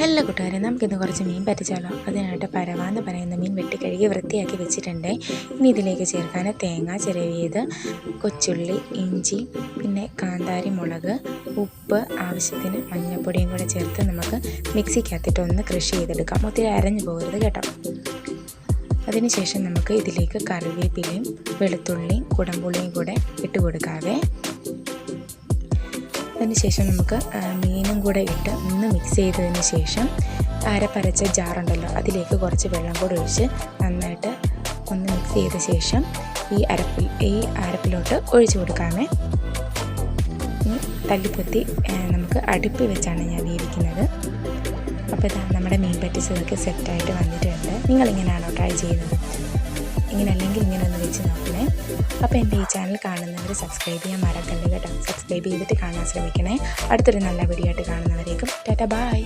Hello കൂട്ടുകാരെ, നമുക്കിന്ന് കുറച്ച് മീൻ പറ്റിച്ചാലോ. അതിനായിട്ട് പരവാന്ന് പറയുന്ന മീൻ വെട്ടിക്കഴുകി വൃത്തിയാക്കി വെച്ചിട്ടുണ്ട്. ഇനി ഇതിലേക്ക് ചേർക്കാൻ തേങ്ങ ചിരവിയത്, കൊച്ചുള്ളി, ഇഞ്ചി, പിന്നെ കാന്താരി മുളക്, ഉപ്പ്, ആവശ്യത്തിന് മഞ്ഞൾപ്പൊടിയും കൂടെ ചേർത്ത് നമുക്ക് മിക്സിക്കകത്തിട്ട് ഒന്ന് ക്രഷ് ചെയ്തെടുക്കാം. ഒത്തിരി അരഞ്ഞു പോകരുത് കേട്ടോ. അതിനുശേഷം നമുക്ക് ഇതിലേക്ക് കറിവേപ്പിലയും വെളുത്തുള്ളിയും കുടംപുളിയും കൂടെ ഇട്ട് കൊടുക്കാവേ. അതിനുശേഷം നമുക്ക് മീനും കൂടെ ഇട്ട് ഒന്ന് മിക്സ് ചെയ്തതിന് ശേഷം അരപ്പരച്ച ജാറുണ്ടല്ലോ, അതിലേക്ക് കുറച്ച് വെള്ളം കൂടെ ഒഴിച്ച് നന്നായിട്ട് ഒന്ന് മിക്സ് ചെയ്ത ശേഷം ഈ അരപ്പിലോട്ട് ഒഴിച്ചു കൊടുക്കാമേ. ഇനി തല്ലിപ്പൊത്തി നമുക്ക് അടുപ്പ് വെച്ചാണ് ഞാൻ വേവിക്കുന്നത്. അപ്പോൾ ഇതാ നമ്മുടെ മീൻ പറ്റിച്ചതൊക്കെ സെറ്റായിട്ട് വന്നിട്ടുണ്ട്. നിങ്ങളിങ്ങനെയാണോ ട്രൈ ചെയ്യുന്നത്? ഇങ്ങനെയല്ലെങ്കിൽ ഇങ്ങനെ ഒന്ന് വെച്ച് നോക്കണേ. അപ്പോൾ എൻ്റെ ഈ ചാനൽ കാണുന്നവർ സബ്സ്ക്രൈബ് ചെയ്യാൻ മറക്കല്ലേ കേട്ടോ. സബ്സ്ക്രൈബ് ചെയ്തിട്ട് കാണാൻ ശ്രമിക്കണേ. അടുത്തൊരു നല്ല വീഡിയോ ആയിട്ട് കാണുന്നവരേക്കും ടാറ്റാ ബൈ.